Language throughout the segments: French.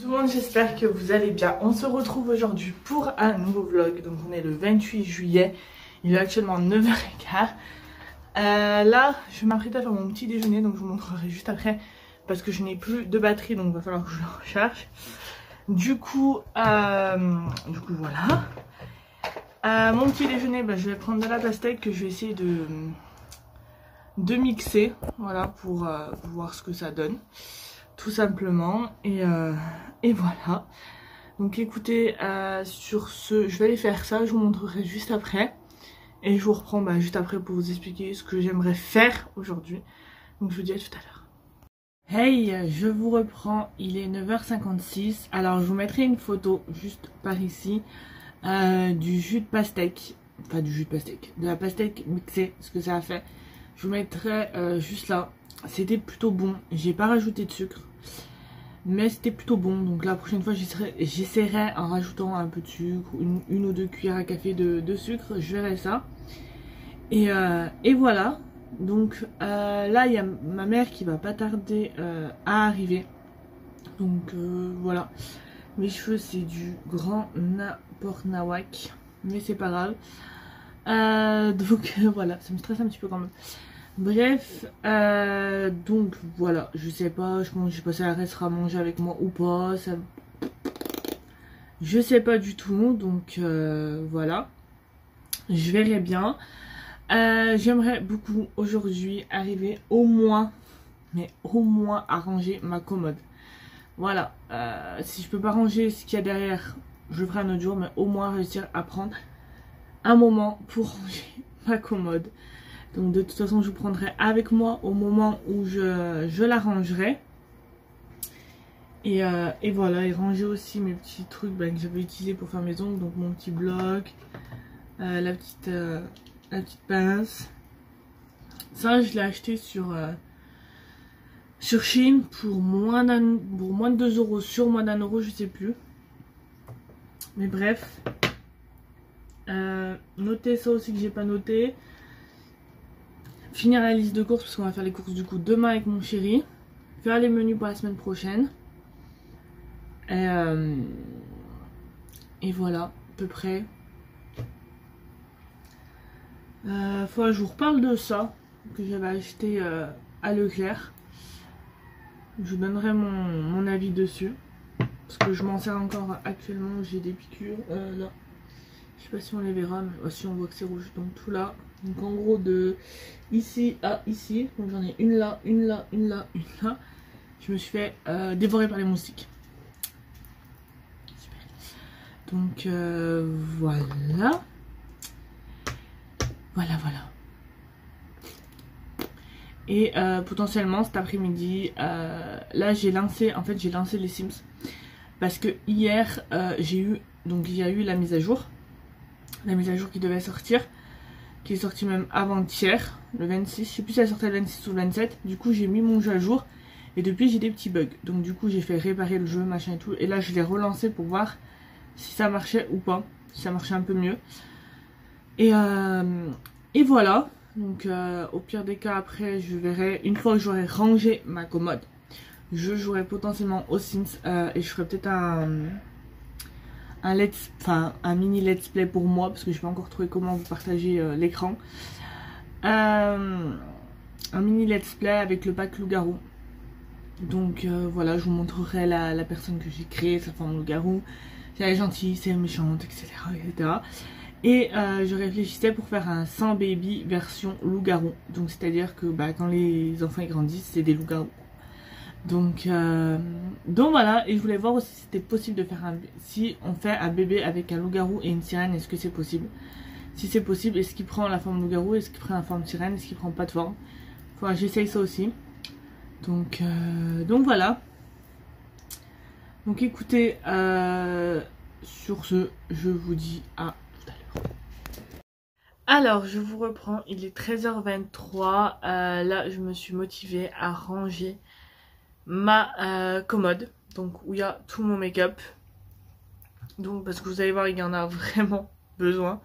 Tout le monde, j'espère que vous allez bien. On se retrouve aujourd'hui pour un nouveau vlog. Donc on est le 28 juillet, il est actuellement 9h15. Là je m'apprête à faire mon petit déjeuner, donc je vous montrerai juste après parce que je n'ai plus de batterie, donc il va falloir que je le recharge. Du coup voilà. Mon petit déjeuner, je vais prendre de la pastèque que je vais essayer de mixer, voilà, pour voir ce que ça donne, tout simplement. Et voilà. Donc écoutez, sur ce, je vais aller faire ça, je vous montrerai juste après. Et je vous reprends juste après pour vous expliquer ce que j'aimerais faire aujourd'hui. Donc je vous dis à tout à l'heure. Hey, je vous reprends, il est 9h56. Alors je vous mettrai une photo juste par ici du jus de pastèque. Enfin du jus de pastèque, de la pastèque mixée, ce que ça a fait. Je vous mettrai juste là. C'était plutôt bon, j'ai pas rajouté de sucre. Mais c'était plutôt bon, donc la prochaine fois j'essaierai en rajoutant un peu de sucre, une ou deux cuillères à café de sucre, je verrai ça. Et voilà, donc là il y a ma mère qui va pas tarder à arriver. Donc voilà, mes cheveux c'est du grand n'importe nawak, mais c'est pas grave. Donc voilà, ça me stresse un petit peu quand même. Bref, donc voilà, je sais pas, je sais pas si elle restera manger avec moi ou pas, ça... je sais pas du tout, donc voilà, je verrai bien. J'aimerais beaucoup aujourd'hui arriver au moins, mais au moins à ranger ma commode. Voilà, si je peux pas ranger ce qu'il y a derrière, je le ferai un autre jour, mais au moins réussir à prendre un moment pour ranger ma commode. Donc de toute façon je vous prendrai avec moi au moment où je la rangerai. Et voilà, et ranger aussi mes petits trucs que j'avais utilisés pour faire mes ongles. Donc mon petit bloc, la petite pince. Ça je l'ai acheté sur Shein pour moins de 2 euros, sur moins d'1 euro, je sais plus. Mais bref. Notez ça aussi que j'ai pas noté. Finir la liste de courses parce qu'on va faire les courses du coup demain avec mon chéri. Faire les menus pour la semaine prochaine. Et voilà, à peu près. Faut que je vous reparle de ça que j'avais acheté à Leclerc. Je vous donnerai mon avis dessus. Parce que je m'en sers encore actuellement. J'ai des piqûres là. Je sais pas si on les verra, mais si on voit que c'est rouge. Donc tout là. Donc en gros de ici à ici. Donc j'en ai une là, une là, une là, une là. Je me suis fait dévorer par les moustiques. Super. Donc voilà. Voilà. Et potentiellement cet après-midi, là j'ai lancé les Sims. Parce que hier il y a eu la mise à jour. La mise à jour qui devait sortir. Qui est sorti même avant-hier, le 26, je sais plus si elle sortait le 26 ou le 27. Du coup j'ai mis mon jeu à jour et depuis j'ai des petits bugs. Donc du coup j'ai fait réparer le jeu, machin et tout. Et là je l'ai relancé pour voir si ça marchait ou pas, si ça marchait un peu mieux. Et voilà, donc au pire des cas après je verrai, une fois que j'aurai rangé ma commode, je jouerai potentiellement aux Sims et je ferai peut-être un mini let's play pour moi parce que je n'ai pas encore trouvé comment vous partager l'écran. Un mini let's play avec le pack loup-garou. Donc voilà, je vous montrerai la personne que j'ai créée, sa forme loup-garou. Si elle est gentille, si elle est méchante, etc. Et je réfléchissais pour faire un sans baby version loup-garou. Donc c'est à dire que quand les enfants grandissent, c'est des loups-garous. Donc voilà, et je voulais voir aussi si c'était possible de faire si on fait un bébé avec un loup-garou et une sirène, est-ce que c'est possible? Si c'est possible, est-ce qu'il prend la forme loup-garou, est-ce qu'il prend la forme sirène, est-ce qu'il prend pas de forme? Enfin, j'essaye ça aussi. Donc voilà. Donc écoutez, sur ce, je vous dis à tout à l'heure. Alors, je vous reprends, il est 13h23. Là, je me suis motivée à ranger ma commode, donc où il y a tout mon make-up. Donc parce que vous allez voir, il y en a vraiment besoin.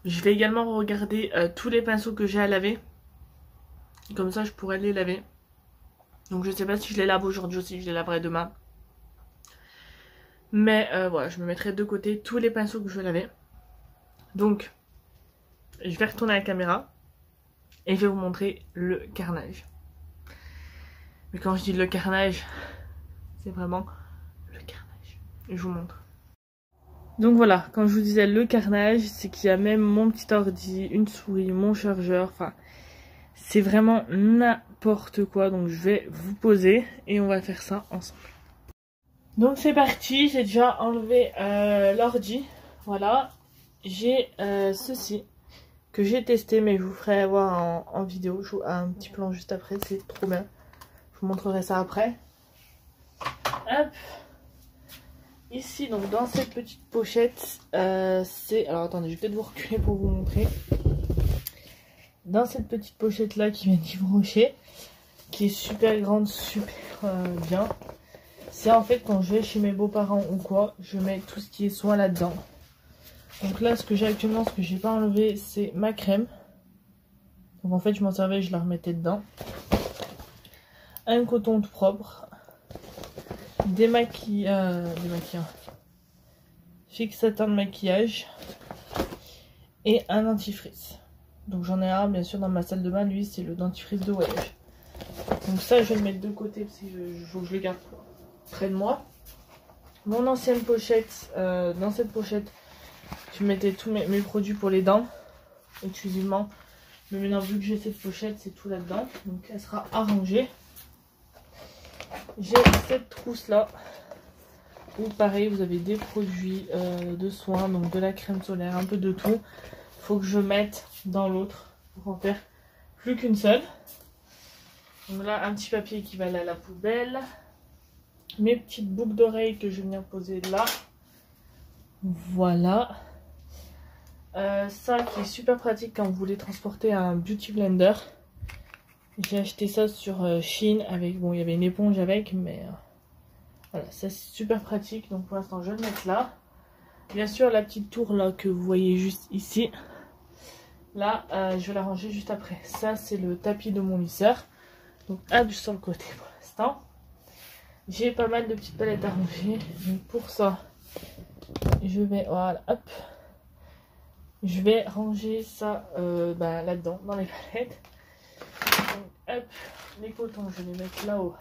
Je vais également regarder tous les pinceaux que j'ai à laver. Comme ça je pourrais les laver. Donc je sais pas si je les lave aujourd'hui ou si je les laverai demain. Mais voilà, je me mettrai de côté tous les pinceaux que je vais laver. Donc, je vais retourner à la caméra et je vais vous montrer le carnage. Mais quand je dis le carnage, c'est vraiment le carnage. Et je vous montre. Donc voilà, quand je vous disais le carnage, c'est qu'il y a même mon petit ordi, une souris, mon chargeur, enfin, c'est vraiment n'importe quoi. Donc je vais vous poser et on va faire ça ensemble. Donc c'est parti, j'ai déjà enlevé l'ordi, voilà. J'ai ceci que j'ai testé, mais je vous ferai voir en vidéo, je vous un petit plan juste après, c'est trop bien. Je vous montrerai ça après. Hop. Ici, donc dans cette petite pochette, c'est... Alors attendez, je vais peut-être vous reculer pour vous montrer. Dans cette petite pochette là qui vient d'Yves Rocher, qui est super grande, super bien. C'est en fait quand je vais chez mes beaux-parents ou quoi, je mets tout ce qui est soin là-dedans. Donc là, ce que j'ai actuellement, ce que j'ai pas enlevé, c'est ma crème. Donc en fait, je m'en servais, je la remettais dedans. Un coton tout propre. Des maquillants. Fixateur de maquillage. Et un dentifrice. Donc j'en ai un, bien sûr, dans ma salle de bain. Lui, c'est le dentifrice de voyage. Donc ça, je vais le mettre de côté parce que je le garde près de moi. Mon ancienne pochette, dans cette pochette, je mettais tous mes produits pour les dents, exclusivement. Mais maintenant, vu que j'ai cette pochette, c'est tout là-dedans. Donc elle sera arrangée. J'ai cette trousse là, où pareil, vous avez des produits de soins, donc de la crème solaire, un peu de tout. Faut que je mette dans l'autre pour en faire plus qu'une seule. Donc là, un petit papier qui va aller à la poubelle. Mes petites boucles d'oreilles que je viens poser là. Voilà. Ça qui est super pratique quand vous voulez transporter un beauty blender. J'ai acheté ça sur Shein avec, bon, il y avait une éponge avec, mais voilà, ça c'est super pratique. Donc pour l'instant je vais le mettre là. Bien sûr la petite tour là que vous voyez juste ici, là je vais la ranger juste après. Ça c'est le tapis de mon lisseur. Donc hop, sur le côté pour l'instant. J'ai pas mal de petites palettes à ranger. Donc pour ça, je vais, voilà, hop. Je vais ranger ça là-dedans, dans les palettes. Donc hop, les cotons, je vais les mettre là-haut.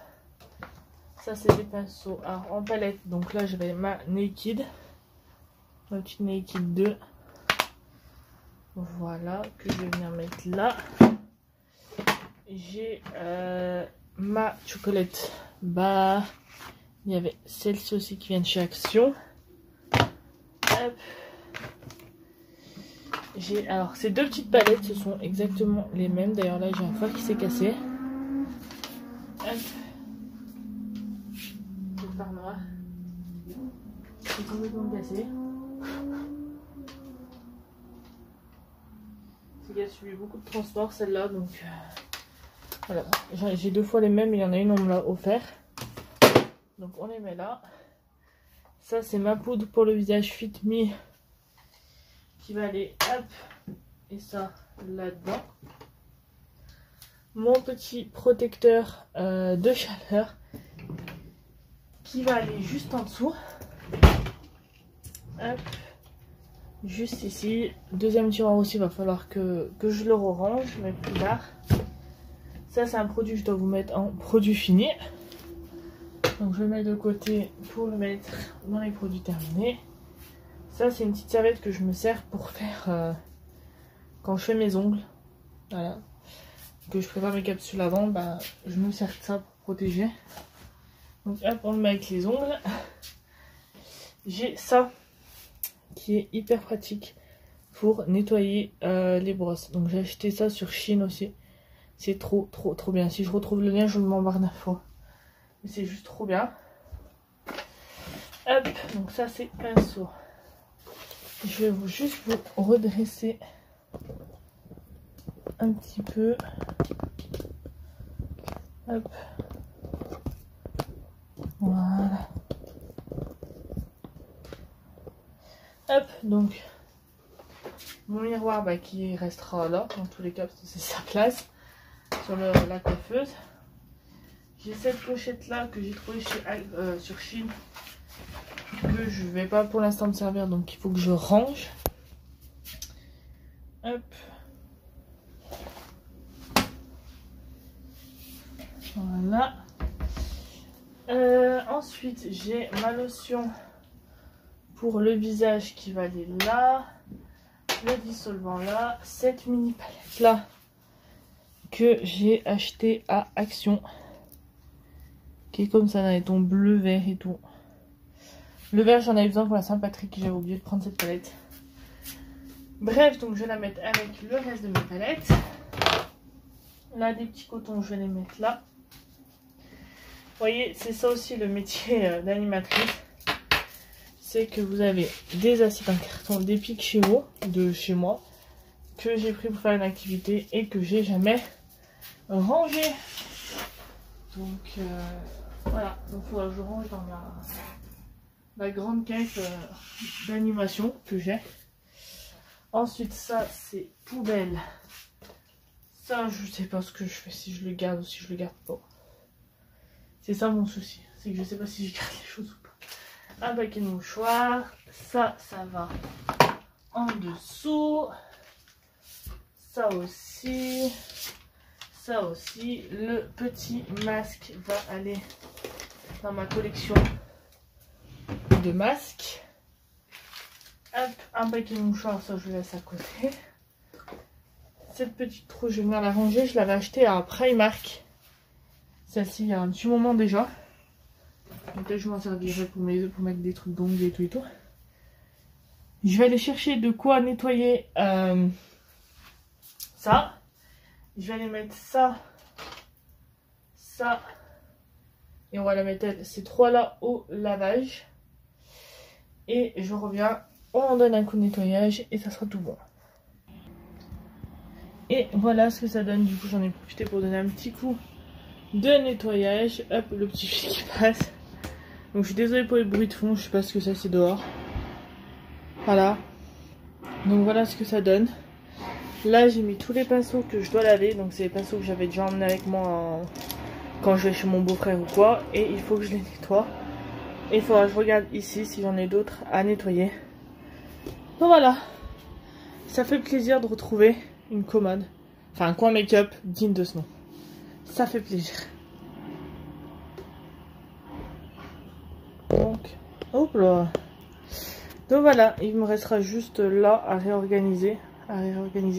Ça c'est des pinceaux en palette. Donc là, je vais ma Naked. Ma petite Naked 2. Voilà, que je vais venir mettre là. J'ai ma chocolate bar. Il y avait celle-ci aussi qui vient de chez Action. Hop. J'ai alors ces deux petites palettes, ce sont exactement les mêmes. D'ailleurs là j'ai un phare qui s'est cassé. Hop. Le phare noir. C'est complètement cassé. C'est qu'elle a subi beaucoup de transport celle-là, donc voilà. J'ai deux fois les mêmes, il y en a une on me l'a offert. Donc on les met là. Ça c'est ma poudre pour le visage Fit Me qui va aller hop et ça là-dedans. Mon petit protecteur de chaleur qui va aller juste en dessous. Hop. Juste ici. Deuxième tiroir aussi, il va falloir que je le range, mais plus tard. Ça c'est un produit que je dois vous mettre en produit fini. Donc je le mets de côté pour le mettre dans les produits terminés. Ça c'est une petite serviette que je me sers pour faire quand je fais mes ongles. Voilà. Que je prépare mes capsules avant, bah, je me sers de ça pour protéger. Donc hop, on le met avec les ongles. J'ai ça qui est hyper pratique pour nettoyer les brosses. Donc j'ai acheté ça sur Shein aussi. C'est trop bien. Si je retrouve le lien, je vous le mets en barre d'infos. Mais c'est juste trop bien. Hop, donc ça c'est pinceau. Je vais juste vous redresser un petit peu. Hop. Voilà. Hop, donc mon miroir qui restera là dans tous les cas parce que c'est sa place sur la coiffeuse. J'ai cette pochette là que j'ai trouvée sur Shein que je vais pas pour l'instant me servir, donc il faut que je range. Hop. Voilà. Ensuite, j'ai ma lotion pour le visage qui va aller là. Le dissolvant là. Cette mini palette là que j'ai acheté à Action. Qui est comme ça dans les tons bleu, vert et tout. Le vert, j'en avais besoin pour la Saint-Patrick. J'avais oublié de prendre cette palette. Bref, donc je vais la mettre avec le reste de mes palettes. Là, des petits cotons, je vais les mettre là. Vous voyez, c'est ça aussi le métier d'animatrice. C'est que vous avez des assiettes en carton, des pics chez vous, de chez moi, que j'ai pris pour faire une activité et que j'ai jamais rangé. Donc voilà, donc voilà, je range dans la grande caisse d'animation que j'ai. Ensuite, ça c'est poubelle. Ça, je sais pas ce que je fais, si je le garde ou si je le garde pas. C'est ça mon souci, c'est que je sais pas si je garde les choses ou pas. Un paquet de mouchoirs, ça va en dessous. Ça aussi. Ça aussi. Le petit masque va aller dans ma collection de masques. Hop, un paquet de mouchoirs, ça je le laisse à côté. Cette petite trousse, je vais venir la ranger. Je l'avais achetée à Primark. Celle-ci, il y a un petit moment déjà. Peut-être je m'en servirai pour mettre des trucs d'ongles et tout et tout. Je vais aller chercher de quoi nettoyer ça. Je vais aller mettre ça. Ça. Et on va la mettre ces trois là au lavage. Et je reviens. On donne un coup de nettoyage et ça sera tout bon. Et voilà ce que ça donne. Du coup, j'en ai profité pour donner un petit coup de nettoyage. Hop, le petit fil qui passe. Donc, je suis désolée pour les bruits de fond. Je sais pas ce que c'est dehors. Voilà. Donc, voilà ce que ça donne. Là, j'ai mis tous les pinceaux que je dois laver. Donc, c'est les pinceaux que j'avais déjà emmenés avec moi quand je vais chez mon beau-frère ou quoi. Et il faut que je les nettoie. Et il faudra que je regarde ici si j'en ai d'autres à nettoyer. Donc, voilà. Ça fait plaisir de retrouver une commode. Enfin, un coin make-up digne de ce nom. Ça fait plaisir. Donc, hop là. Donc voilà, il me restera juste là à réorganiser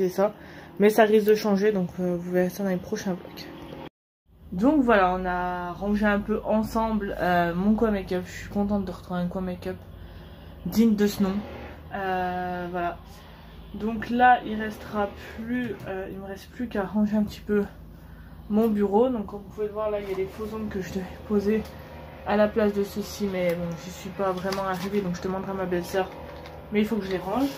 ça. Mais ça risque de changer, donc vous verrez ça dans les prochains vlogs. Donc voilà, on a rangé un peu ensemble mon coin make-up. Je suis contente de retrouver un coin make-up digne de ce nom. Voilà. Donc là, il me reste plus qu'à ranger un petit peu mon bureau. Donc comme vous pouvez le voir, là, il y a des faux ongles que je devais poser à la place de ceci. Mais bon, j'y suis pas vraiment arrivée, donc je demanderai à ma belle-sœur. Mais il faut que je les range.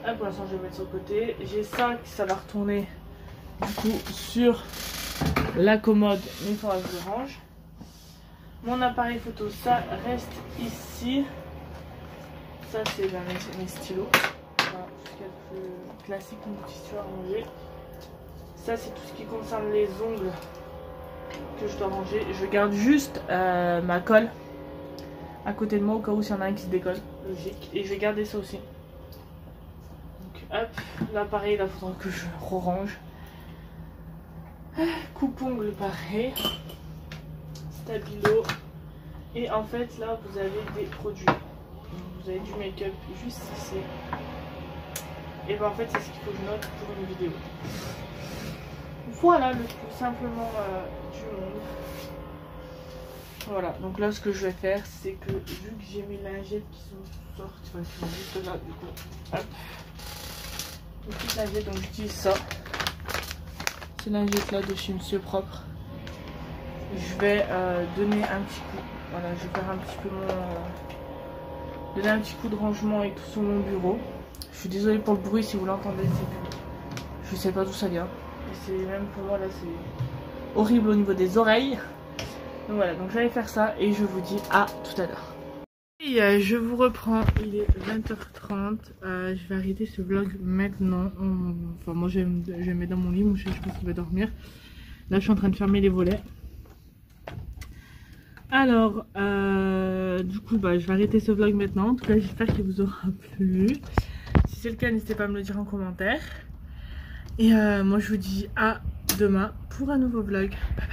Ah, pour l'instant, je vais mettre sur le côté. J'ai ça va retourner du coup sur la commode, mais il faudra que je le range. Mon appareil photo, ça reste ici. Ça, c'est mes stylos. Voilà, tout ce qu'il y a de plus classique, mon petit stylo à ranger. Ça, c'est tout ce qui concerne les ongles que je dois ranger. Je garde juste ma colle à côté de moi au cas où s'il y en a un qui se décolle. Logique. Et je vais garder ça aussi. Donc, hop, l'appareil, là, il faudra que je range. Coupe-ongles, pareil. Stabilo. Et en fait, là, vous avez des produits. Vous avez du make-up juste ici. Et ben en fait, c'est ce qu'il faut que je note pour une vidéo. Voilà, le plus simplement du monde. Voilà, donc là, ce que je vais faire, c'est que vu que j'ai mes lingettes qui sont sorties, enfin, qui sont juste là, du coup, hop. Les petites lingettes, donc j'utilise ça. Ces lingettes là de chez Monsieur Propre. Je vais donner un petit coup. Voilà, je vais faire un petit peu donner un petit coup de rangement et tout sur mon bureau. Je suis désolée pour le bruit si vous l'entendez, je sais pas d'où ça vient. Et c'est même pour moi là, c'est horrible au niveau des oreilles. Donc voilà, donc j'allais faire ça et je vous dis à tout à l'heure. Et je vous reprends, il est 20h30. Je vais arrêter ce vlog maintenant. Enfin, moi je vais me mettre dans mon lit, mon chat je pense qu'il va dormir. Là je suis en train de fermer les volets. Alors, du coup, je vais arrêter ce vlog maintenant. En tout cas, j'espère qu'il vous aura plu. Si c'est le cas, n'hésitez pas à me le dire en commentaire. Et moi, je vous dis à demain pour un nouveau vlog. Bye.